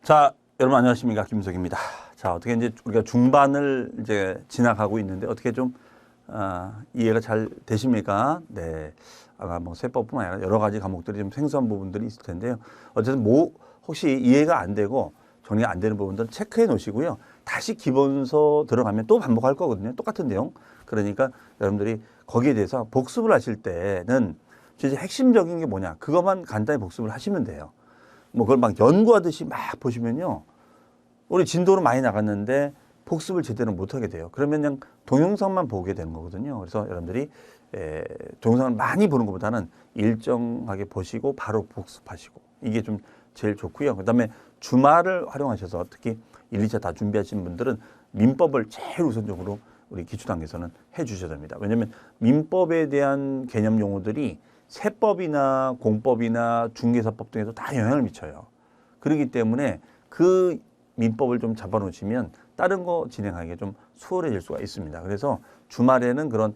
자, 여러분 안녕하십니까? 김석입니다. 자, 어떻게 이제 우리가 중반을 이제 지나가고 있는데 어떻게 좀 이해가 잘 되십니까? 네. 아마 뭐 세법뿐만 아니라 여러 가지 과목들이 좀 생소한 부분들이 있을 텐데요. 어쨌든 혹시 이해가 안 되고 정리가 안 되는 부분들은 체크해 놓으시고요. 다시 기본서 들어가면 또 반복할 거거든요. 똑같은 내용. 그러니까 여러분들이 거기에 대해서 복습을 하실 때는 진짜 핵심적인 게 뭐냐? 그것만 간단히 복습을 하시면 돼요. 뭐 그걸 막 연구하듯이 막 보시면요. 우리 진도는 많이 나갔는데 복습을 제대로 못하게 돼요. 그러면 그냥 동영상만 보게 되는 거거든요. 그래서 여러분들이 동영상을 많이 보는 것보다는 일정하게 보시고 바로 복습하시고 이게 좀 제일 좋고요. 그다음에 주말을 활용하셔서 특히 1, 2차 다 준비하신 분들은 민법을 제일 우선적으로 우리 기초단계에서는 해 주셔야 됩니다. 왜냐하면 민법에 대한 개념 용어들이 세법이나 공법이나 중개사법 등에도 다 영향을 미쳐요. 그렇기 때문에 그 민법을 좀 잡아놓으시면 다른 거 진행하기가 좀 수월해질 수가 있습니다. 그래서 주말에는 그런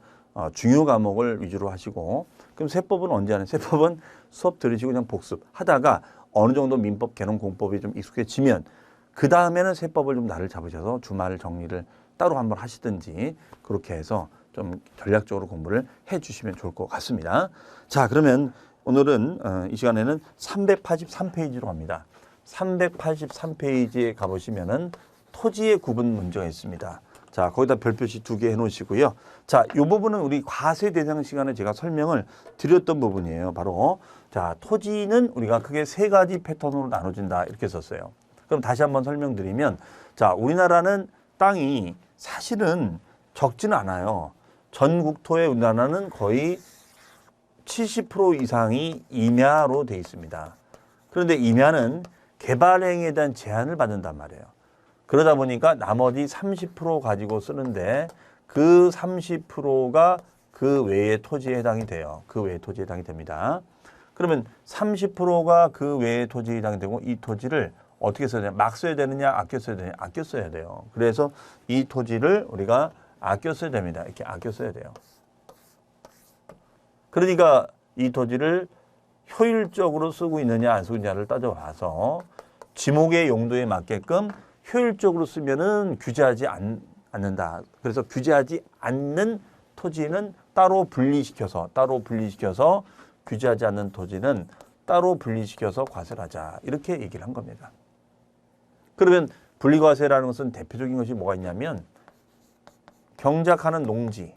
중요 과목을 위주로 하시고 그럼 세법은 언제 하는? 세법은 수업 들으시고 그냥 복습하다가 어느 정도 민법, 개론, 공법이 좀 익숙해지면 그 다음에는 세법을 좀 날을 잡으셔서 주말 정리를 따로 한번 하시든지 그렇게 해서 좀 전략적으로 공부를 해 주시면 좋을 것 같습니다. 자, 그러면 오늘은 이 시간에는 383페이지로 갑니다. 383페이지에 가보시면은 토지의 구분 문제가 있습니다. 자, 거기다 별표시 2개 해 놓으시고요. 자, 이 부분은 우리 과세 대상 시간에 제가 설명을 드렸던 부분이에요. 바로 자, 토지는 우리가 크게 3가지 패턴으로 나눠진다 이렇게 썼어요. 그럼 다시 한번 설명드리면 자, 우리나라는 땅이 사실은 적지는 않아요. 전 국토의 우리나라는 거의 70% 이상이 임야로 돼 있습니다. 그런데 임야는 개발행위에 대한 제한을 받는단 말이에요. 그러다 보니까 나머지 30% 가지고 쓰는데 그 30%가 그 외의 토지에 해당이 돼요. 그 외의 토지에 해당이 됩니다. 그러면 30%가 그 외의 토지에 해당이 되고 이 토지를 어떻게 써야 되냐? 막 써야 되느냐? 아껴 써야 되느냐? 아껴 써야 돼요. 그래서 이 토지를 우리가 아껴 써야 됩니다. 이렇게 아껴 써야 돼요. 그러니까 이 토지를 효율적으로 쓰고 있느냐 안 쓰고 있느냐를 따져봐서 지목의 용도에 맞게끔 효율적으로 쓰면은 규제하지 않는다. 그래서 규제하지 않는 토지는 따로 분리시켜서 규제하지 않는 토지는 따로 분리시켜서 과세를 하자. 이렇게 얘기를 한 겁니다. 그러면 분리과세라는 것은 대표적인 것이 뭐가 있냐면 경작하는 농지,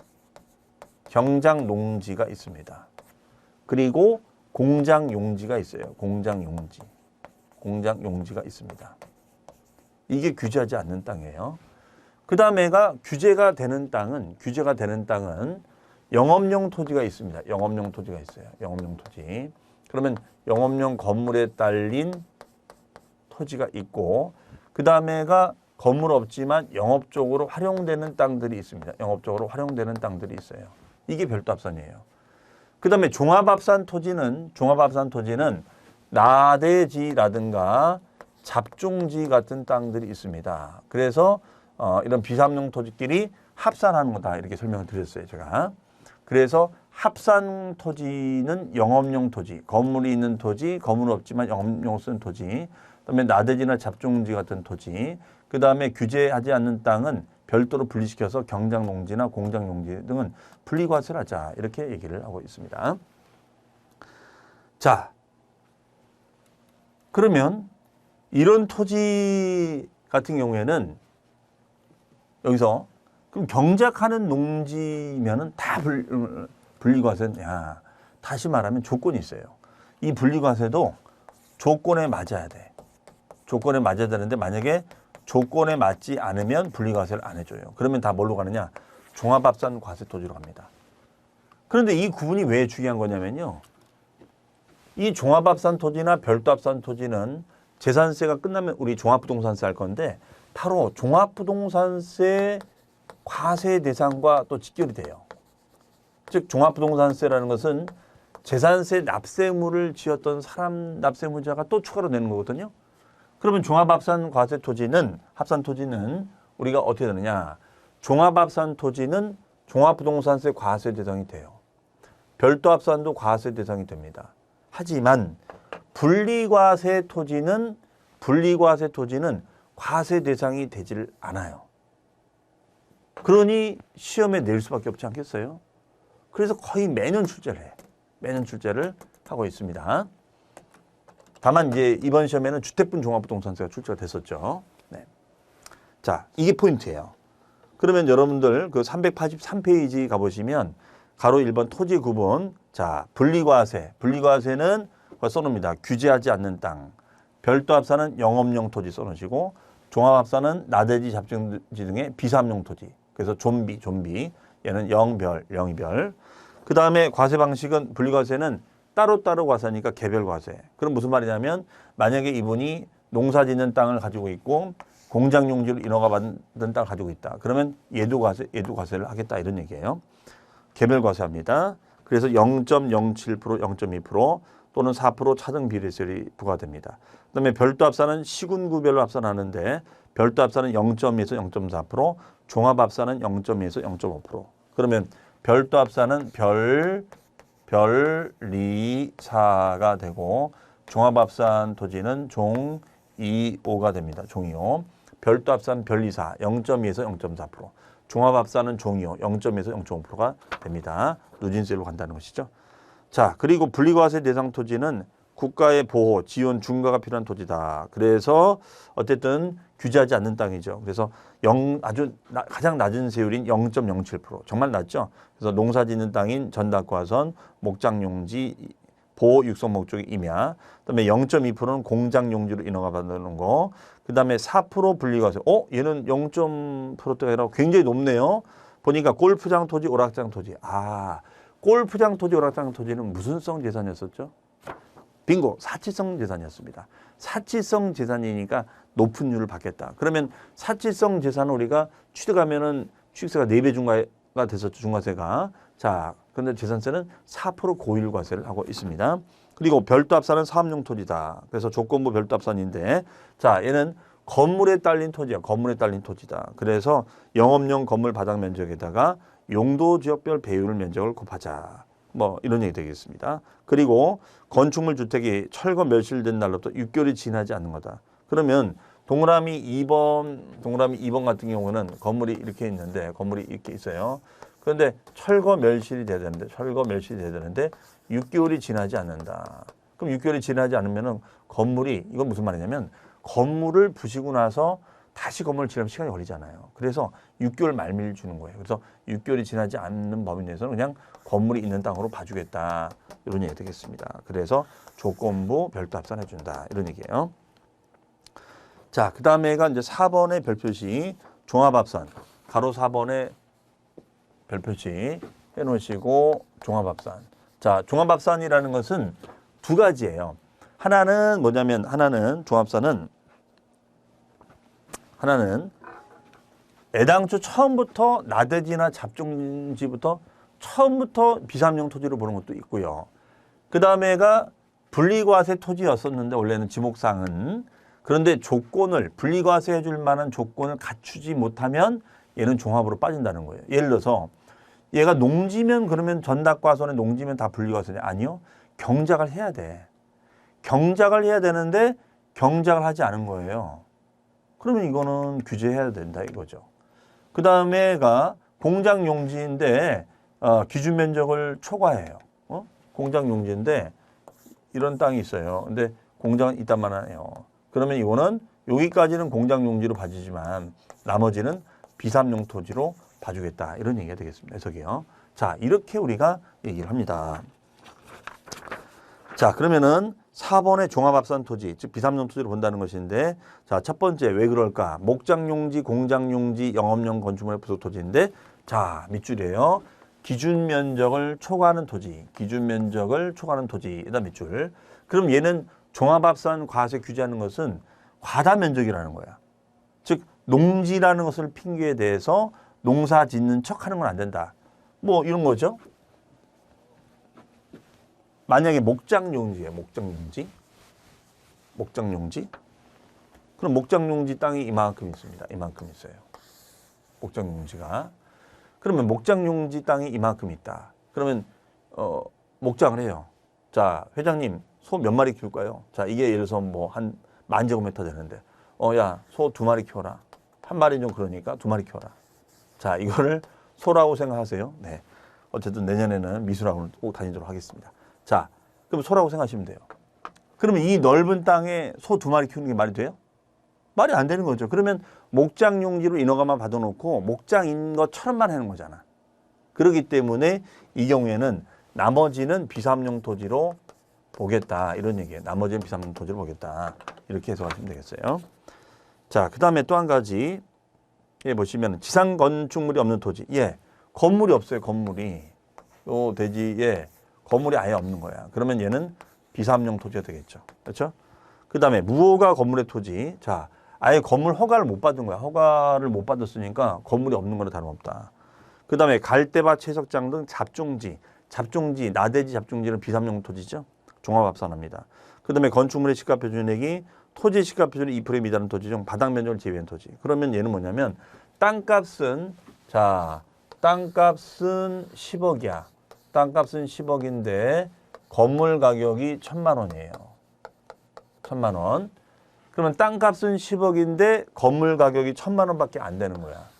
경작농지가 있습니다. 그리고 공장용지가 있어요. 공장용지가 있습니다. 이게 규제하지 않는 땅이에요. 그 다음에가 규제가 되는 땅은 영업용 토지가 있습니다. 영업용 토지가 있어요. 영업용 토지. 그러면 영업용 건물에 딸린 토지가 있고 그 다음에가 건물 없지만 영업적으로 활용되는 땅들이 있습니다. 영업적으로 활용되는 땅들이 있어요. 이게 별도합산이에요. 그 다음에 종합합산 토지는 나대지라든가 잡종지 같은 땅들이 있습니다. 그래서 이런 비삼용 토지끼리 합산하는 거다 이렇게 설명을 드렸어요. 제가. 그래서 합산 토지는 영업용 토지, 건물이 있는 토지, 건물 없지만 영업용 쓰는 토지, 그다음에 나대지나 잡종지 같은 토지, 그 다음에 규제하지 않는 땅은 별도로 분리시켜서 경작농지나 공장용지 등은 분리과세를 하자 이렇게 얘기를 하고 있습니다. 자, 그러면 이런 토지 같은 경우에는 여기서 그럼 경작하는 농지면은 다 분리과세냐? 다시 말하면 조건이 있어요. 이 분리과세도 조건에 맞아야 돼. 조건에 맞아야 되는데 만약에 조건에 맞지 않으면 분리과세를 안 해줘요. 그러면 다 뭘로 가느냐? 종합합산 과세 토지로 갑니다. 그런데 이 구분이 왜 중요한 거냐면요. 이 종합합산 토지나 별도합산 토지는 재산세가 끝나면 우리 종합부동산세 할 건데 바로 종합부동산세 과세 대상과 또 직결이 돼요. 즉 종합부동산세라는 것은 재산세 납세물을 지었던 사람 납세물자가 또 추가로 내는 거거든요. 그러면 종합합산 과세 토지는 합산 토지는 우리가 어떻게 되느냐? 종합합산 토지는 종합부동산세 과세 대상이 돼요. 별도합산도 과세 대상이 됩니다. 하지만 분리과세 토지는 분리과세 토지는 과세 대상이 되질 않아요. 그러니 시험에 낼 수밖에 없지 않겠어요? 그래서 거의 매년 출제를 해. 매년 출제를 하고 있습니다. 다만 이제 이번 시험에는 주택분 종합부동산세가 출제가 됐었죠. 네. 자, 이게 포인트예요. 그러면 여러분들 그 383페이지 가보시면 가로 1번 토지 구분. 자, 분리과세. 분리과세는 써놓습니다. 규제하지 않는 땅. 별도합산은 영업용 토지 써놓으시고 종합합산은 나대지, 잡지지 등의 비삼용 토지. 그래서 좀비. 얘는 영별, 영이별. 그 다음에 과세 방식은 분리과세는 따로따로 과세하니까 개별과세. 그럼 무슨 말이냐면 만약에 이분이 농사 짓는 땅을 가지고 있고 공장용지로 인허가 받은 땅을 가지고 있다. 그러면 얘도 과세를 하겠다 이런 얘기예요. 개별과세합니다. 그래서 0.07%, 0.2% 또는 4% 차등 비례세율이 부과됩니다. 그다음에 별도합산은 시군구별로 합산하는데 별도합산은 0.2에서 0.4%, 종합합산은 0.2에서 0.5%. 그러면 별도합산은 별리사가 되고 종합합산 토지는 종2,5가 됩니다. 종2,5. 별도합산 별리사 0.2에서 0.4%. 종합합산은 종2,5 0.2에서 0.5%가 됩니다. 누진세로 간다는 것이죠. 자, 그리고 분리과세 대상 토지는 국가의 보호, 지원, 중과가 필요한 토지다. 그래서 어쨌든 규제하지 않는 땅이죠. 그래서 가장 낮은 세율인 0.07%. 정말 낮죠. 그래서 농사 짓는 땅인 전답과선, 목장용지, 보호 육성 목적의 임야. 그다음에 0.2%는 공장용지로 인허가 받는 거. 그다음에 4% 분리과세. 얘는 0.%대가 아니라 굉장히 높네요. 보니까 골프장 토지, 오락장 토지. 골프장 토지, 오락장 토지는 무슨성 재산이었었죠? 빙고, 사치성 재산이었습니다. 사치성 재산이니까 높은 율을 받겠다. 그러면 사치성 재산을 우리가 취득하면은 취득세가 4배 중과가 됐었죠, 중과세가. 자, 그런데 재산세는 4% 고율과세를 하고 있습니다. 그리고 별도합산은 사업용 토지다. 그래서 조건부 별도합산인데, 자, 얘는 건물에 딸린 토지야. 건물에 딸린 토지다. 그래서 영업용 건물 바닥 면적에다가 용도 지역별 배율 면적을 곱하자. 뭐 이런 얘기 되겠습니다. 그리고 건축물 주택이 철거 멸실된 날로부터 6개월이 지나지 않는 거다. 그러면 동그라미 2번 같은 경우는 건물이 이렇게 있는데 건물이 이렇게 있어요. 그런데 철거 멸실이 돼야 되는데 6개월이 지나지 않는다. 그럼 6개월이 지나지 않으면은 건물이 이건 무슨 말이냐면 건물을 부시고 나서 다시 건물을 지으려면 시간이 걸리잖아요. 그래서 6개월 말미를 주는 거예요. 그래서 6개월이 지나지 않는 범위 내에서는 그냥 건물이 있는 땅으로 봐주겠다. 이런 얘기 되겠습니다. 그래서 조건부 별도 합산해준다. 이런 얘기예요. 자, 그 다음에가 이제 4번의 별표시 종합합산. 가로 4번의 별표시 해놓으시고 종합합산. 자, 종합합산이라는 것은 두 가지예요. 하나는 뭐냐면 하나는 애당초 처음부터 나대지나 잡종지부터 처음부터 비삼용 토지로 보는 것도 있고요. 그 다음에가 분리과세 토지였었는데 원래는 지목상은 그런데 분리과세 해줄 만한 조건을 갖추지 못하면 얘는 종합으로 빠진다는 거예요. 예를 들어서 얘가 농지면 그러면 전답과선의 농지면 다 분리과세냐? 아니요. 경작을 해야 돼. 경작을 해야 되는데 경작을 하지 않은 거예요. 그러면 이거는 규제해야 된다 이거죠. 그 다음에가 공장용지인데 기준 면적을 초과해요. 공장용지인데 이런 땅이 있어요. 근데 공장은 이딴만 해요. 그러면 이거는 여기까지는 공장용지로 봐주지만 나머지는 비삼용 토지로 봐주겠다. 이런 얘기가 되겠습니다. 해석이요. 자, 이렇게 우리가 얘기를 합니다. 자, 그러면은 4번의 종합합산 토지, 즉 비삼용 토지로 본다는 것인데, 자, 첫 번째 왜 그럴까? 목장용지, 공장용지, 영업용 건축물의 부속 토지인데, 자, 밑줄이에요. 기준 면적을 초과하는 토지, 기준 면적을 초과하는 토지에다 밑줄. 그럼 얘는 종합합산 과세 규제하는 것은 과다 면적이라는 거야. 즉 농지라는 것을 핑계에 대해서 농사 짓는 척하는 건 안 된다. 뭐 이런 거죠. 만약에 목장용지예요. 목장용지. 그럼 목장용지 땅이 이만큼 있습니다. 이만큼 있어요. 목장용지가. 그러면 목장용지 땅이 이만큼 있다. 그러면 목장을 해요. 자, 회장님 소 몇 마리 키울까요? 자, 이게 예를 들어서 뭐 한 만제곱미터 되는데 야, 소 2마리 키워라. 한 마리 좀 그러니까 2마리 키워라. 자, 이거를 소라고 생각하세요. 네. 어쨌든 내년에는 미술학원을 꼭 다니도록 하겠습니다. 자, 그럼 소라고 생각하시면 돼요. 그러면 이 넓은 땅에 소 2마리 키우는 게 말이 돼요? 말이 안 되는 거죠. 그러면 목장 용지로 인허가만 받아놓고 목장인 것처럼만 하는 거잖아. 그렇기 때문에 이 경우에는 나머지는 비삼용 토지로 보겠다. 이런 얘기예요. 나머지는 비삼용 토지로 보겠다. 이렇게 해석하시면 되겠어요. 자, 그 다음에 또 한 가지. 예, 보시면 지상 건축물이 없는 토지. 예, 건물이 없어요. 건물이. 요 대지에 건물이 아예 없는 거야. 그러면 얘는 비삼용 토지가 되겠죠. 그렇죠? 그 다음에 무허가 건물의 토지. 자, 아예 건물 허가를 못 받은 거야. 허가를 못 받았으니까 건물이 없는 거나 다름없다. 그 다음에 갈대밭, 채석장 등 잡종지, 나대지 잡종지는 비삼용 토지죠. 종합합산합니다. 그 다음에 건축물의 시가표준액이 토지 시가표준의 2%에 미달하는 토지 중 바닥 면적을 제외한 토지. 그러면 얘는 뭐냐면 땅값은 10억이야. 땅값은 10억인데 건물 가격이 1,000만 원이에요. 1,000만 원. 그러면 땅값은 10억인데 건물 가격이 1,000만 원밖에 안 되는 거야.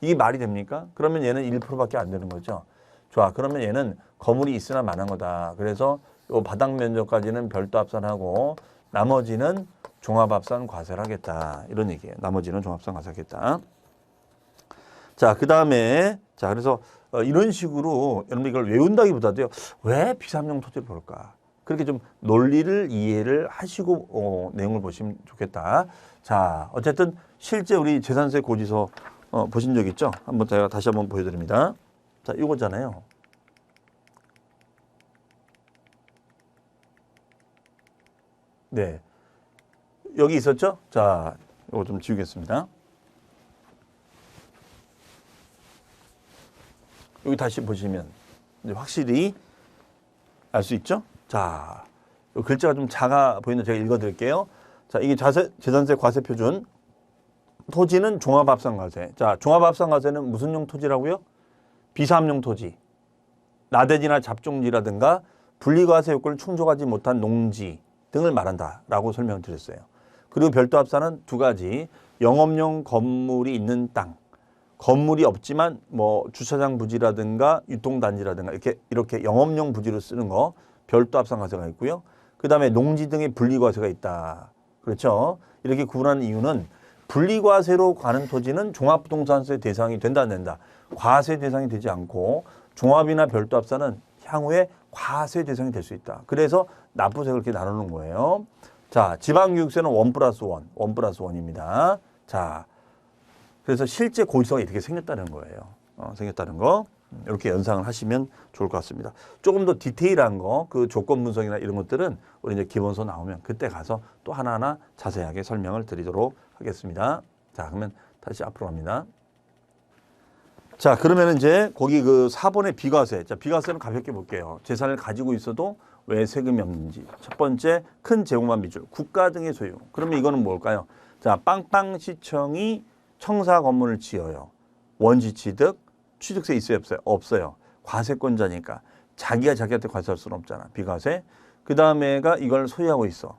이게 말이 됩니까? 그러면 얘는 1%밖에 안 되는 거죠. 좋아. 그러면 얘는 건물이 있으나 마는 거다. 그래서 요 바닥 면적까지는 별도 합산하고 나머지는 종합합산 과세를 하겠다. 이런 얘기예요. 나머지는 종합합산 과세하겠다. 자, 그 다음에 그래서 이런 식으로 여러분 이걸 외운다기보다도요. 왜 비삼용 토지를 볼까? 그렇게 좀 논리를 이해를 하시고 내용을 보시면 좋겠다. 자, 어쨌든 실제 우리 재산세 고지서 보신 적 있죠? 한번 제가 다시 한번 보여드립니다. 자, 이거잖아요. 네, 여기 있었죠? 자, 이거 좀 지우겠습니다. 여기 다시 보시면 이제 확실히 알 수 있죠? 자, 글자가 좀 작아 보이는데 제가 읽어드릴게요. 자, 이게 재산세 과세 표준. 토지는 종합합산과세. 자, 종합합산과세는 무슨 용 토지라고요? 비삼용 토지. 나대지나 잡종지라든가 분리과세 요건을 충족하지 못한 농지 등을 말한다라고 설명을 드렸어요. 그리고 별도 합산은 두 가지. 영업용 건물이 있는 땅. 건물이 없지만 뭐 주차장 부지라든가 유통단지라든가 이렇게 영업용 부지로 쓰는 거 별도 합산과세가 있고요. 그 다음에 농지 등의 분리과세가 있다. 그렇죠? 이렇게 구분하는 이유는 분리과세로 가는 토지는 종합부동산세 대상이 된다 안 된다. 과세 대상이 되지 않고 종합이나 별도 합산은 향후에 과세 대상이 될 수 있다. 그래서 납부세를 그렇게 나누는 거예요. 자, 지방교육세는 1+1입니다. 자, 그래서 실제 고지서가 이렇게 생겼다는 거예요. 생겼다는 거. 이렇게 연상을 하시면 좋을 것 같습니다. 조금 더 디테일한 거, 그 조건 분석이나 이런 것들은 우리 이제 기본서 나오면 그때 가서 또 하나하나 자세하게 설명을 드리도록 하겠습니다. 자, 그러면 다시 앞으로 갑니다. 자, 그러면 이제 거기 그 4번의 비과세. 자, 비과세는 가볍게 볼게요. 재산을 가지고 있어도 왜 세금이 없는지. 첫 번째, 큰 재고만 빚을. 국가 등의 소유. 그러면 이거는 뭘까요? 자, 빵빵시청이 청사 건물을 지어요. 원지 취득, 취득세 있어요, 없어요? 없어요. 과세권자니까 자기가 자기한테 과세할 수는 없잖아. 비과세. 그 다음에가 이걸 소유하고 있어.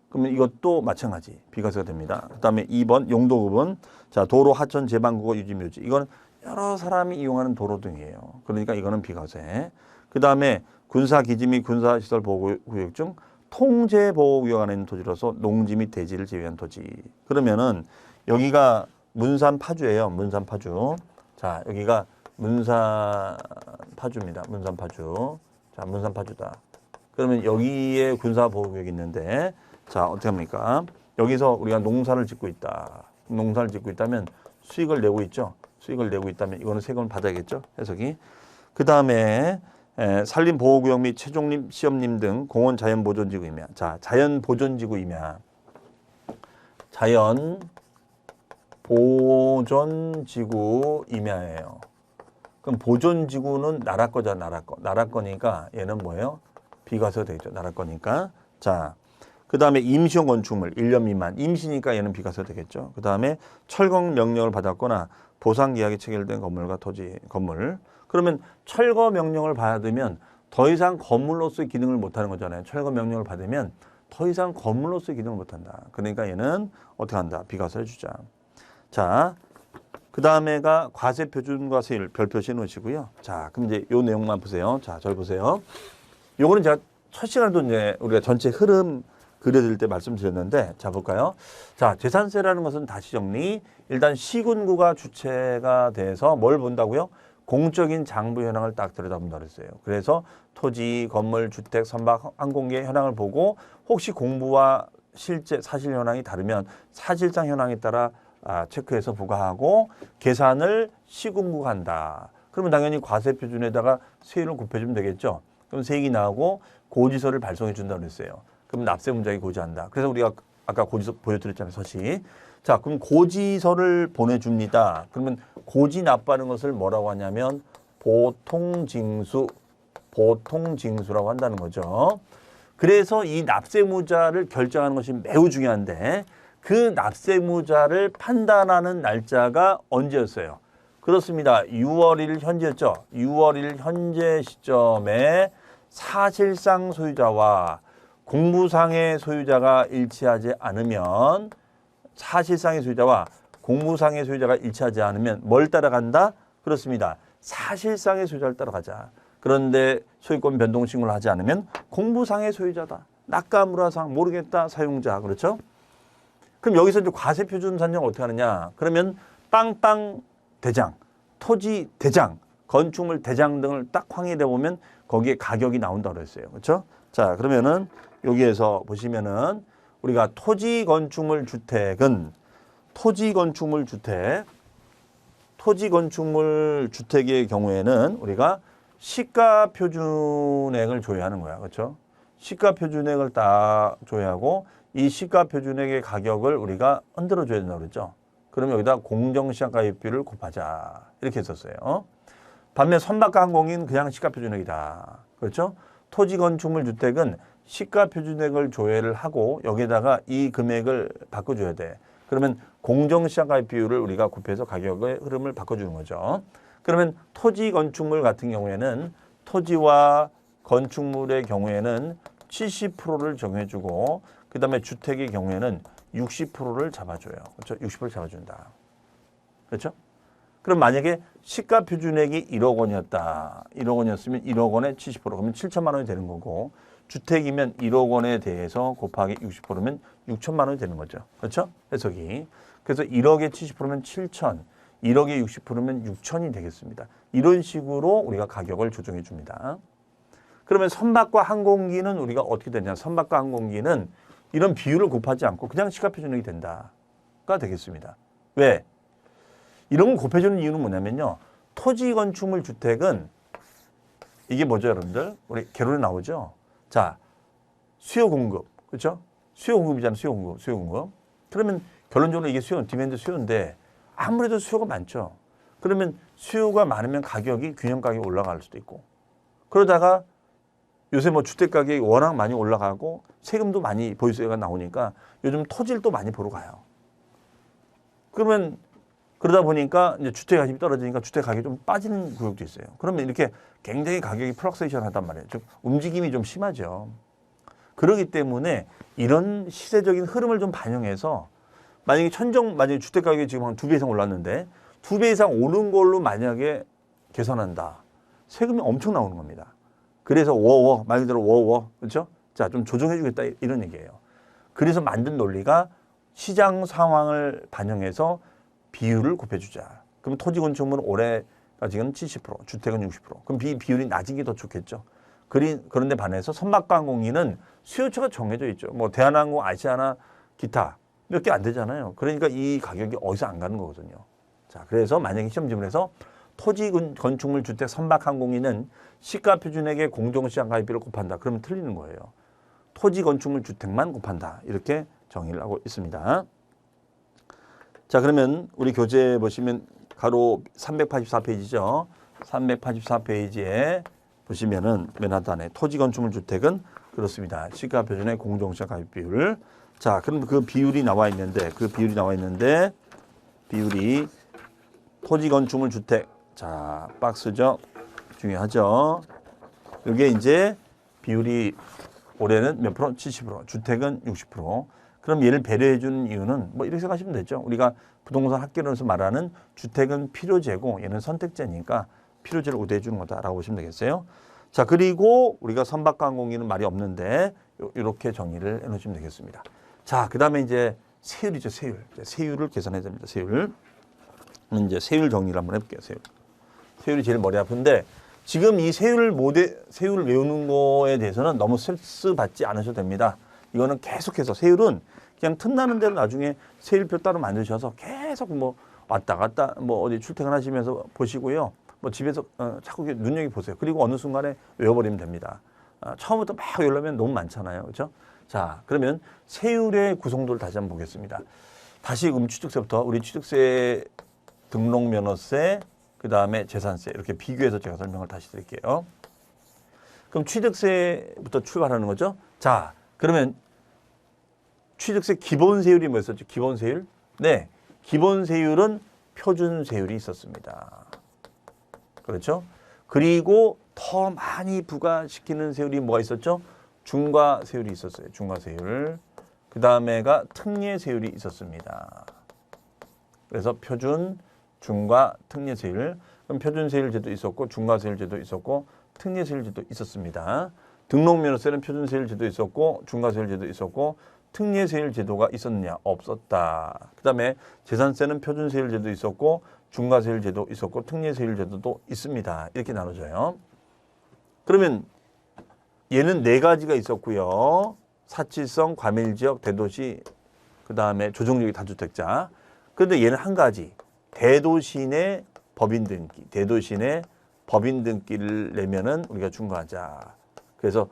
그러면 이것도 마찬가지 비과세가 됩니다. 그 다음에 2번 용도급은 자, 도로, 하천, 제방구가, 유지묘지. 이거는 여러 사람이 이용하는 도로 등이에요. 그러니까 이거는 비과세. 그 다음에 군사기지 및 군사시설 보호구역 중 통제보호구역 안에 있는 토지로서 농지 및 대지를 제외한 토지. 그러면은 여기가 문산파주예요. 문산파주. 자, 여기가 문산파주입니다. 문산파주. 자, 문산파주다. 그러면 여기에 군사보호구역이 있는데 자, 어떻게 합니까? 여기서 우리가 농사를 짓고 있다. 농사를 짓고 있다면 수익을 내고 있죠. 수익을 내고 있다면 이거는 세금을 받아야겠죠. 해석이. 그 다음에 산림보호구역 및 최종림, 시험림 등 공원 자연보존지구이며 자, 자연보존지구이며 자연보존지구 임야예요. 그럼 보존지구는 나라 거잖아, 나라 거. 나라 거니까 얘는 뭐예요? 비과세가 되겠죠. 나라 거니까. 자, 그 다음에 임시용 건축물 1년 미만. 임시니까 얘는 비과세가 되겠죠. 그 다음에 철거 명령을 받았거나 보상 계약이 체결된 건물과 토지, 건물. 그러면 철거 명령을 받으면 더 이상 건물로서의 기능을 못하는 거잖아요. 철거 명령을 받으면 더 이상 건물로서의 기능을 못한다. 그러니까 얘는 어떻게 한다? 비과세를 주자. 자, 그 다음에가 과세 표준과 세율 별 표시해 놓으시고요. 자, 그럼 이제 요 내용만 보세요. 자, 저기 보세요. 요거는 제가 첫 시간에도 이제 우리가 전체 흐름 그려드릴 때 말씀드렸는데, 자, 볼까요? 자, 재산세라는 것은 다시 정리. 일단 시군구가 주체가 돼서 뭘 본다고요? 공적인 장부 현황을 딱 들여다본다 그랬어요. 그래서 토지, 건물, 주택, 선박, 항공기의 현황을 보고 혹시 공부와 실제 사실 현황이 다르면 사실상 현황에 따라 체크해서 부과하고 계산을 시군구가 한다. 그러면 당연히 과세 표준에다가 세율을 곱해주면 되겠죠. 그럼 세액이 나오고 고지서를 발송해 준다고 그랬어요. 그럼 납세 문장이 고지한다. 그래서 우리가 아까 고지서 보여드렸잖아요, 서식. 자, 그럼 고지서를 보내줍니다. 그러면 고지 납부하는 것을 뭐라고 하냐면 보통징수라고 한다는 거죠. 그래서 이 납세무자를 결정하는 것이 매우 중요한데 그 납세무자를 판단하는 날짜가 언제였어요? 그렇습니다. 6월 1일 현재였죠. 6월 1일 현재 시점에 사실상 소유자와 공무상의 소유자가 일치하지 않으면 사실상의 소유자와 공무상의 소유자가 일치하지 않으면 뭘 따라간다? 그렇습니다. 사실상의 소유자를 따라가자. 그런데 소유권 변동 신고를 하지 않으면 공무상의 소유자다. 낙가물화상 모르겠다 사용자. 그렇죠? 그럼 여기서 이제 과세 표준 산정을 어떻게 하느냐? 그러면 빵빵 대장, 토지 대장, 건축물 대장 등을 딱 확인해 보면 거기에 가격이 나온다고 그랬어요. 그렇죠? 자, 그러면은 여기에서 보시면은 우리가 토지 건축물 주택은 토지 건축물 주택의 경우에는 우리가 시가 표준액을 조회하는 거야. 그렇죠? 시가 표준액을 딱 조회하고 이 시가 표준액의 가격을 우리가 흔들어 줘야 된다고 그랬죠. 그러면 여기다 공정시가가입비를 곱하자. 이렇게 했었어요. 반면 선박과 항공인 그냥 시가 표준액이다. 그렇죠? 토지 건축물 주택은 시가 표준액을 조회를 하고 여기에다가 이 금액을 바꿔줘야 돼. 그러면 공정시가가입 비율을 우리가 곱해서 가격의 흐름을 바꿔주는 거죠. 그러면 토지 건축물 같은 경우에는 토지와 건축물의 경우에는 70%를 정해주고 그 다음에 주택의 경우에는 60%를 잡아줘요. 그렇죠? 60%를 잡아준다. 그렇죠? 그럼 만약에 시가 표준액이 1억 원이었다. 1억 원이었으면 1억 원에 70% 그러면 7천만 원이 되는 거고 주택이면 1억 원에 대해서 곱하기 60%면 6천만 원이 되는 거죠. 그렇죠? 해석이. 그래서 1억에 70%면 7천, 1억에 60%면 6천이 되겠습니다. 이런 식으로 우리가 가격을 조정해 줍니다. 그러면 선박과 항공기는 우리가 어떻게 되냐? 선박과 항공기는 이런 비율을 곱하지 않고 그냥 시가표준액이 된다가 되겠습니다. 왜? 이런 걸 곱해주는 이유는 뭐냐면요. 토지 건축물 주택은 이게 뭐죠, 여러분들? 우리 개론에 나오죠? 자, 수요 공급. 그렇죠? 수요 공급이잖아요. 수요 공급. 그러면 결론적으로 이게 디맨드 수요인데 아무래도 수요가 많죠. 그러면 수요가 많으면 가격이 균형 가격이 올라갈 수도 있고. 그러다가 요새 뭐 주택 가격이 워낙 많이 올라가고 세금도 많이 보유세가 나오니까 요즘 토지를 또 많이 보러 가요. 그러면 그러다 보니까 이제 주택 가격이 떨어지니까 주택 가격이 좀 빠지는 구역도 있어요. 그러면 이렇게 굉장히 가격이 플럭세이션 하단 말이에요. 좀 움직임이 좀 심하죠. 그렇기 때문에 이런 시세적인 흐름을 좀 반영해서 만약에 만약에 주택 가격이 지금 한 2배 이상 올랐는데 2배 이상 오른 걸로 만약에 계산한다. 세금이 엄청 나오는 겁니다. 그래서 말 그대로 그렇죠? 자, 좀 조정해 주겠다 이런 얘기예요. 그래서 만든 논리가 시장 상황을 반영해서 비율을 곱해주자. 그럼 토지 건축물은 올해가 지금 70%, 주택은 60%. 그럼 비율이 낮은 게 더 좋겠죠. 그런데 반해서 선박과 항공기는 수요처가 정해져 있죠. 뭐 대한항공, 아시아나 기타 몇 개 안 되잖아요. 그러니까 이 가격이 어디서 안 가는 거거든요. 자, 그래서 만약에 시험 질문에서 토지 건축물 주택 선박 항공기는 시가 표준액의 공정시장 가입비를 곱한다. 그러면 틀리는 거예요. 토지 건축물 주택만 곱한다. 이렇게 정의를 하고 있습니다. 자, 그러면 우리 교재 보시면 가로 384페이지죠. 384페이지에 보시면은 맨 하단에 토지 건축물 주택은 그렇습니다. 시가 표준의 공정시장 가입 비율. 자, 그럼 그 비율이 나와 있는데 비율이 토지 건축물 주택. 자, 박스죠. 중요하죠. 이게 이제 비율이 올해는 몇 프로? 70%. 주택은 60%. 그럼 얘를 배려해 주는 이유는 뭐 이렇게 생각하시면 되죠. 우리가 부동산 학계론에서 말하는 주택은 필요제고 얘는 선택제니까 필요제를 우대해 주는 거다라고 보시면 되겠어요. 자, 그리고 우리가 선박항공기는 말이 없는데 이렇게 정의를 해 놓으시면 되겠습니다. 자, 그다음에 이제 세율이죠, 세율. 세율을 계산해야 됩니다. 세율. 이제 세율 정리를 한번 해볼게요. 세율. 세율이 제일 머리 아픈데 지금 이 세율을 외우는 거에 대해서는 너무 스트레스 받지 않으셔도 됩니다. 이거는 계속해서 세율은 그냥 틈나는 대로 나중에 세율표 따로 만드셔서 계속 뭐 왔다 갔다 뭐 어디 출퇴근하시면서 보시고요. 뭐 집에서 자꾸 눈여겨 보세요. 그리고 어느 순간에 외워버리면 됩니다. 처음부터 막 외우려면 너무 많잖아요, 그렇죠? 자, 그러면 세율의 구성도를 다시 한번 보겠습니다. 다시 취득세부터 우리 취득세, 등록면허세, 그 다음에 재산세 이렇게 비교해서 제가 설명을 다시 드릴게요. 그럼 취득세부터 출발하는 거죠. 자, 그러면 취득세 기본세율이 뭐였었죠? 기본세율? 네, 기본세율은 표준세율이 있었습니다. 그렇죠? 그리고 더 많이 부과시키는 세율이 뭐가 있었죠? 중과세율이 있었어요. 중과세율. 그 다음에가 특례세율이 있었습니다. 그래서 표준, 중과, 특례세율. 그럼 표준세율제도 있었고 중과세율제도 있었고 특례세율제도 있었습니다. 등록면허세는 표준세율제도 있었고 중과세율제도 있었고 특례세율제도가 있었느냐? 없었다. 그 다음에 재산세는 표준세율제도 있었고 중과세율제도 있었고 특례세율제도도 있습니다. 이렇게 나눠져요. 그러면 얘는 네 가지가 있었고요. 사치성, 과밀지역, 대도시, 그 다음에 조정적인 다주택자. 그런데 얘는 한 가지. 대도시 법인 등기. 대도시 법인 등기를 내면은 우리가 중과하자. 그래서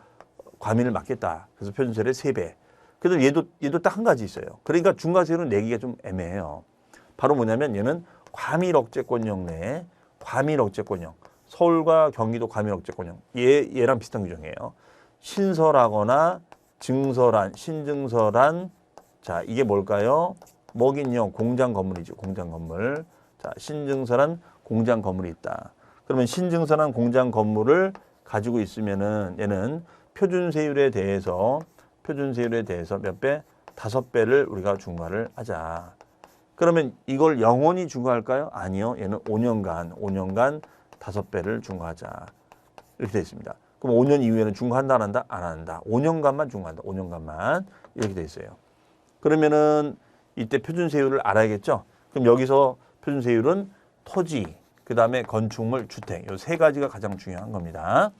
과밀을 막겠다. 그래서 표준세율의 3배. 그래도 얘도 딱 한 가지 있어요. 그러니까 중과세율은 내기가 좀 애매해요. 바로 뭐냐면 얘는 과밀억제권형 내에 과밀억제권형. 서울과 경기도 과밀억제권형. 얘랑 비슷한 규정이에요. 신설하거나 증설한, 신증설한, 자, 이게 뭘까요? 뭐긴요? 공장 건물이죠. 공장 건물. 자, 신증설한 공장 건물이 있다. 그러면 신증설한 공장 건물을 가지고 있으면은 얘는 표준세율에 대해서 몇 배? 5배를 우리가 중과를 하자. 그러면 이걸 영원히 중과할까요? 아니요. 얘는 5년간 5배를 중과하자. 이렇게 되어 있습니다. 그럼 5년 이후에는 중과한다, 안 한다? 안 한다. 5년간만 중과한다. 5년간만. 이렇게 되어 있어요. 그러면은 이때 표준세율을 알아야겠죠? 그럼 여기서 표준세율은 토지, 그 다음에 건축물, 주택. 이 세 가지가 가장 중요한 겁니다.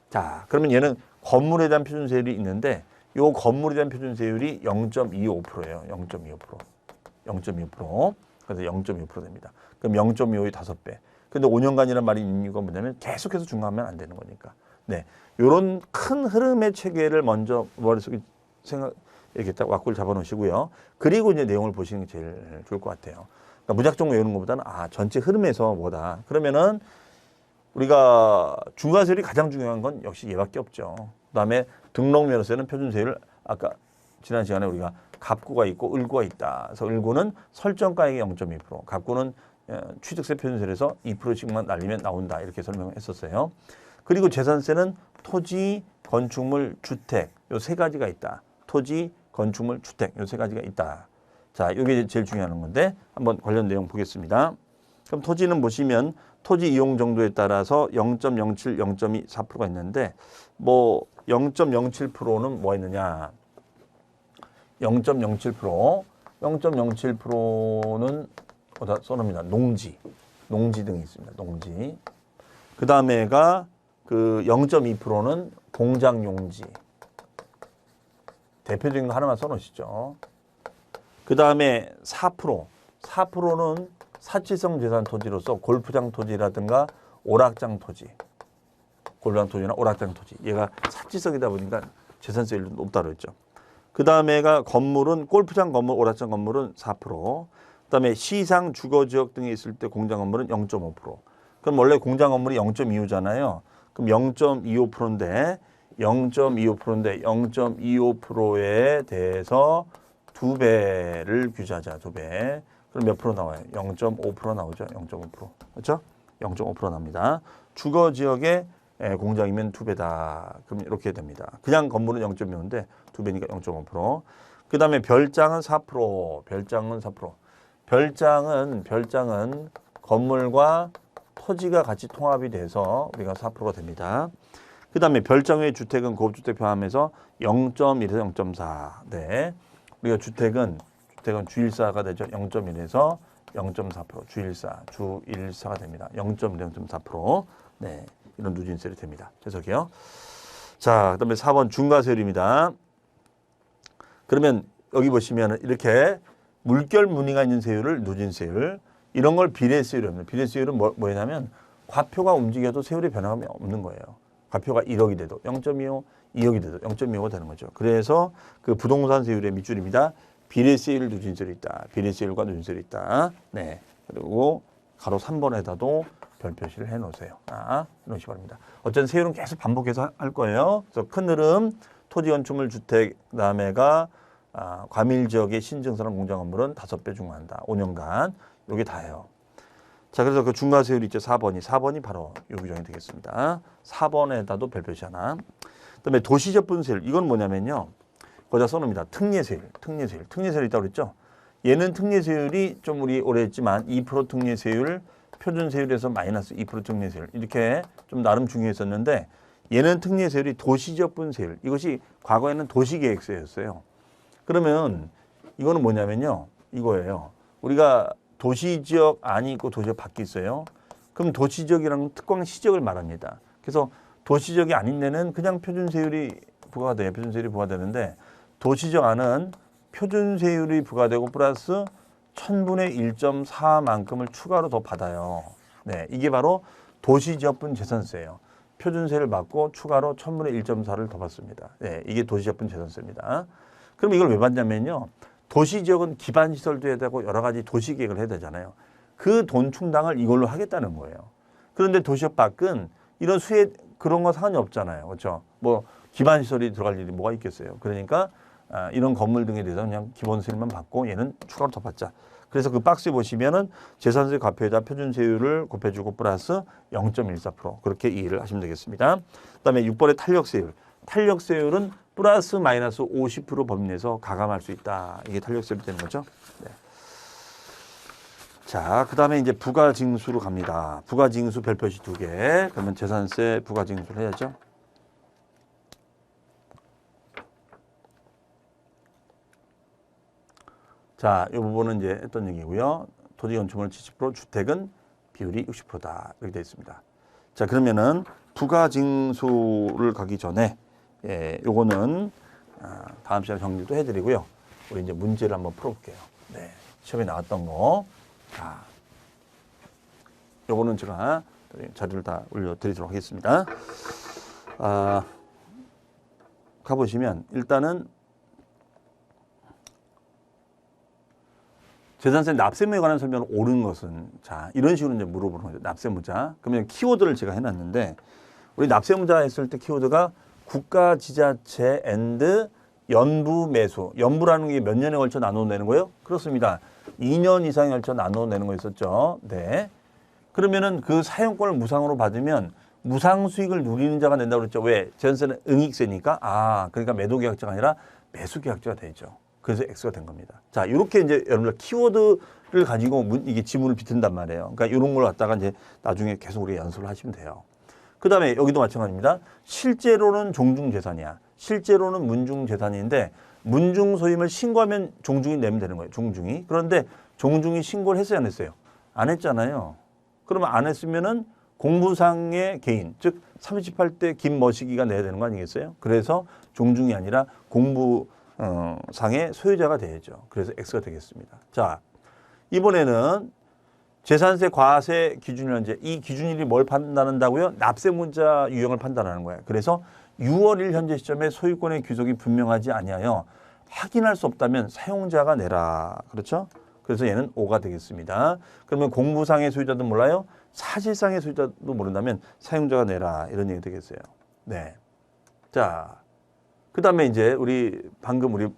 자, 그러면 얘는 건물에 대한 표준세율이 있는데 이 건물에 대한 표준세율이 0.25%예요. 0.25%. 0.25%. 그래서 0.25% 됩니다. 그럼 0.25의 5배. 근데 5년간이라는 말이 있는 이유가 뭐냐면 계속해서 중과하면 안 되는 거니까. 네. 요런 큰 흐름의 체계를 먼저 머릿속에 이렇게 딱 왁구를 잡아 놓으시고요. 그리고 이제 내용을 보시는 게 제일 좋을 것 같아요. 그러니까 무작정 외우는 것보다는 전체 흐름에서 뭐다. 그러면은 우리가 중과세율이 가장 중요한 건 역시 얘밖에 없죠. 그다음에 등록면허세는 표준세율 아까 지난 시간에 우리가 갑구가 있고 을구가 있다. 그래서 을구는 설정가액의 0.2%, 갑구는 취득세 표준세율에서 2%씩만 날리면 나온다. 이렇게 설명을 했었어요. 그리고 재산세는 토지, 건축물, 주택 요 세 가지가 있다. 토지, 건축물, 주택 요 세 가지가 있다. 자, 이게 제일 중요한 건데 한번 관련 내용 보겠습니다. 그럼 토지는 보시면 토지 이용 정도에 따라서 0.07, 0.2, 4%가 있는데 뭐 0.07%는 뭐가 있느냐? 0.07%는 어디다 써놓습니다. 농지 등이 있습니다. 농지. 그 다음에가 그 0.2%는 공장용지. 대표적인 거 하나만 써놓으시죠. 그 다음에 4%는 사치성 재산 토지로서 골프장 토지라든가 오락장 토지. 골프장 토지나 오락장 토지. 얘가 사치성이다 보니까 재산세율도 높다고 했죠. 그 다음에가 건물은 골프장 건물, 오락장 건물은 4%. 그 다음에 시상 주거지역 등에 있을 때 공장 건물은 0.5%. 그럼 원래 공장 건물이 0.25잖아요. 그럼 0.25%인데 0.25%에 대해서 2배를 규제하자. 2배. 그럼 몇 프로 나와요? 0.5% 나오죠. 0.5%. 그렇죠? 0.5% 나옵니다. 주거지역의 공장이면 2배다. 그럼 이렇게 됩니다. 그냥 건물은 0.25인데 2배니까 0.5%. 그 다음에 별장은 4%. 별장은 4%. 별장은 건물과 토지가 같이 통합이 돼서 우리가 4%가 됩니다. 그 다음에 별장 외 주택은 고급주택 포함해서 0.1에서 0.4. 네. 우리가 주택은 주일사가 되죠. 0.1에서 0.4%. 주일사가 됩니다. 0.1, 0.4%. 네. 이런 누진세율이 됩니다. 계속해요. 자, 그 다음에 4번 중과세율입니다. 그러면 여기 보시면 이렇게 물결 무늬가 있는 세율을 누진세율, 이런 걸 비례세율이랍니다. 비례세율은 뭐냐면 과표가 움직여도 세율의 변화가 없는 거예요. 과표가 1억이 돼도 0.25, 2억이 돼도 0.25가 되는 거죠. 그래서 그 부동산 세율의 밑줄입니다. 비례세율 누진세율이 있다. 비례세율과 누진세율이 있다. 네. 그리고 가로 3번에다도 별 표시를 해 놓으세요. 이러시 바랍니다. 어쨌든 세율은 계속 반복해서 할 거예요. 그래서 큰 흐름, 토지 건축물 주택 그다음에가 과밀 지역의 신증선한 공장 건물은 5배 중과한다. 5년간. 이게 다예요. 자, 그래서 그 중과세율 있죠. 4번이 바로 요 규정이 되겠습니다. 4번에다도 별 표시 하나. 그다음에 도시적분세율. 이건 뭐냐면요. 거기다 써놓습니다. 특례세율 있다고 그랬죠. 얘는 특례세율이 좀 우리 오래 했지만 2% 특례세율, 표준세율에서 마이너스 2% 특례세율. 이렇게 좀 나름 중요했었는데 얘는 특례세율이 도시적분세율. 이것이 과거에는 도시계획세였어요. 그러면 이거는 뭐냐면요. 이거예요. 우리가 도시지역 안이 있고 도시지역 밖에 있어요. 그럼 도시지역이라는 특광시지역을 말합니다. 그래서 도시지역이 아닌 데는 그냥 표준세율이 부과가 돼요. 표준세율이 부과되는데 도시지역 안은 표준세율이 부과되고 플러스 1000분의 1.4만큼을 추가로 더 받아요. 네, 이게 바로 도시지역분 재산세예요. 표준세를 받고 추가로 1000분의 1.4를 더 받습니다. 네, 이게 도시지역분 재산세입니다. 그럼 이걸 왜 받냐면요. 도시지역은 기반시설도 해야 되고 여러 가지 도시계획을 해야 되잖아요. 그 돈 충당을 이걸로 하겠다는 거예요. 그런데 도시지역 밖은 이런 그런 거 상관이 없잖아요. 그렇죠? 뭐 기반시설이 들어갈 일이 뭐가 있겠어요. 그러니까 이런 건물 등에 대해서 그냥 기본세율만 받고 얘는 추가로 더 받자. 그래서 그 박스에 보시면은 재산세 과표에다 표준세율을 곱해주고 플러스 0.14% 그렇게 이해를 하시면 되겠습니다. 그다음에 6번의 탄력세율. 탄력세율은 플러스 마이너스 50% 범위 내에서 가감할 수 있다. 이게 탄력세율이 되는 거죠. 네. 자, 그 다음에 이제 부가징수로 갑니다. 부가징수 별표시 2개. 그러면 재산세 부가징수를 해야죠. 자, 이 부분은 이제 했던 얘기고요. 토지 건축물 70%, 주택은 비율이 60%다. 이렇게 되어 있습니다. 자, 그러면은 부가징수를 가기 전에 요거는 다음 시간에 정리도 해드리고요. 우리 이제 문제를 한번 풀어볼게요. 네, 시험에 나왔던 거. 자, 요거는 제가 자료를 다 올려드리도록 하겠습니다. 가보시면 일단은 재산세 납세무에 관한 설명을 옳은 것은 자 이런 식으로 이제 물어보는 거죠. 납세무자. 그러면 키워드를 제가 해놨는데 우리 납세무자 했을 때 키워드가 국가 지자체 앤드 연부 매수. 연부라는 게 몇 년에 걸쳐 나눠내는 거예요? 그렇습니다. 2년 이상에 걸쳐 나눠내는 거 있었죠. 네. 그러면은 그 사용권을 무상으로 받으면 무상 수익을 누리는 자가 된다고 그랬죠. 왜? 재산세는 응익세니까. 그러니까 매도계약자가 아니라 매수계약자가 되죠. 그래서 X가 된 겁니다. 자, 이렇게 이제 여러분들 키워드를 가지고 이게 지문을 비튼단 말이에요. 그러니까 이런 걸 갖다가 이제 나중에 계속 우리 연습을 하시면 돼요. 그 다음에 여기도 마찬가지입니다. 실제로는 종중재산이야. 실제로는 문중재산인데 문중소임을 신고하면 종중이 내면 되는 거예요. 종중이. 그런데 종중이 신고를 했어요, 안 했어요? 안 했잖아요. 그러면 안 했으면은 공부상의 개인, 즉 38대 김머시기가 내야 되는 거 아니겠어요? 그래서 종중이 아니라 상의 소유자가 되죠. 그래서 X가 되겠습니다. 자, 이번에는 재산세 과세 기준일제 이 기준일이 뭘 판단한다고요? 납세문자 유형을 판단하는 거예요. 그래서 6월 1일 현재 시점에 소유권의 귀속이 분명하지 아니하여 확인할 수 없다면 사용자가 내라. 그렇죠? 그래서 얘는 5가 되겠습니다. 그러면 공부상의 소유자도 몰라요? 사실상의 소유자도 모른다면 사용자가 내라. 이런 얘기 되겠어요. 네. 자. 그 다음에 이제 우리 방금 우리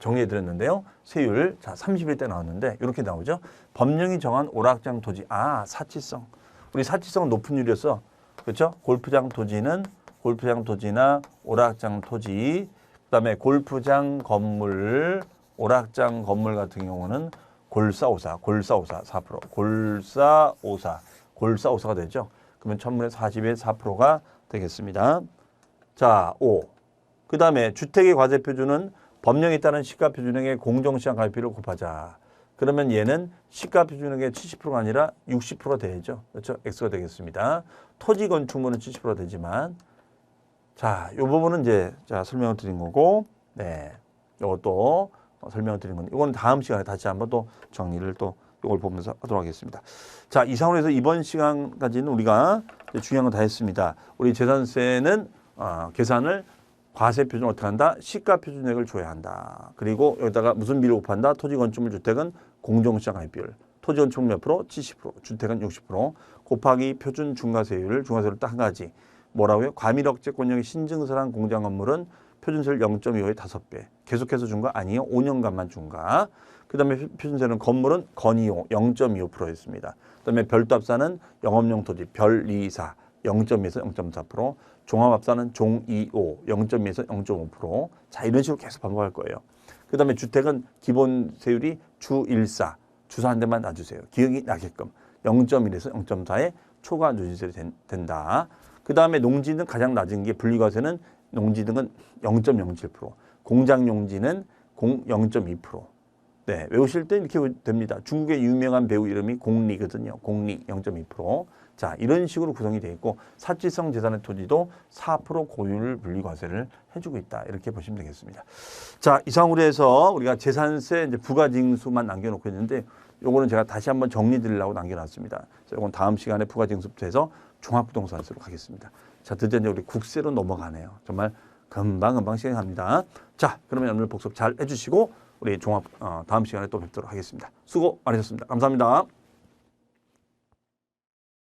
정리해 드렸는데요. 세율, 자, 30일 때 나왔는데 이렇게 나오죠. 법령이 정한 오락장 토지, 사치성. 우리 사치성은 높은 율이었어. 그렇죠? 골프장 토지나 오락장 토지, 그다음에 골프장 건물, 오락장 건물 같은 경우는 골사오사 4%, 골사오사가 되죠. 그러면 1000분의 40의 4%가 되겠습니다. 자, 5. 그다음에 주택의 과세 표준은 법령에 따른 시가 표준액의 공정시장 가입비를 곱하자. 그러면 얘는 시가 표준액의 70%가 아니라 60%가 되죠. 그렇죠? X가 되겠습니다. 토지 건축물은 70%가 되지만, 자, 이 부분은 이제 설명을 드린 거고, 네, 이것도 설명을 드린 건데, 이건 다음 시간에 다시 한번 또 정리를 또 이걸 보면서 하도록 하겠습니다. 자, 이상으로 해서 이번 시간까지는 우리가 중요한 건 다 했습니다. 우리 재산세는 계산을 과세 표준 어떻게 한다? 시가 표준액을 줘야 한다. 그리고 여기다가 무슨 비를 곱한다? 토지 건축물 주택은 공정시장 가입비율. 토지 건축물 몇 프로? 70%. 주택은 60%. 곱하기 표준 중과세율. 중과세율 딱 한 가지. 뭐라고요? 과밀억제권역이 신증설한 공장 건물은 표준세율 0.25의 5배. 계속해서 준 거 아니에요. 5년간만 준 거. 그다음에 표준세는 건물은 건이호 0.25%였습니다. 그다음에 별도합사는 영업용 토지 별리사 0.2에서 0.4%, 종합합사는 종2호 0.2에서 0.5%. 자, 이런 식으로 계속 반복할 거예요. 그다음에 주택은 기본 세율이 주1사 주사 한 대만 놔주세요. 기억이 나게끔 0.1에서 0.4의 초과 누진세율이 된다. 그다음에 농지는 가장 낮은 게 분리과세는 농지등은 0.07%, 공장용지는 0.2%. 네, 외우실 때 이렇게 됩니다. 중국의 유명한 배우 이름이 공리거든요. 공리 0.2%. 자, 이런 식으로 구성이 되어 있고 사치성 재산의 토지도 4% 고율 분리과세를 해주고 있다. 이렇게 보시면 되겠습니다. 자, 이상으로 해서 우리가 재산세 이제 부가징수만 남겨놓고 있는데 요거는 제가 다시 한번 정리드리려고 남겨놨습니다. 요건 다음 시간에 부가징수부터 해서 종합부동산세로 가겠습니다. 자, 드디어 이제 우리 국세로 넘어가네요. 정말 금방 시간이 갑니다. 자, 그러면 오늘 복습 잘 해주시고 우리 다음 시간에 또 뵙도록 하겠습니다. 수고 많으셨습니다. 감사합니다.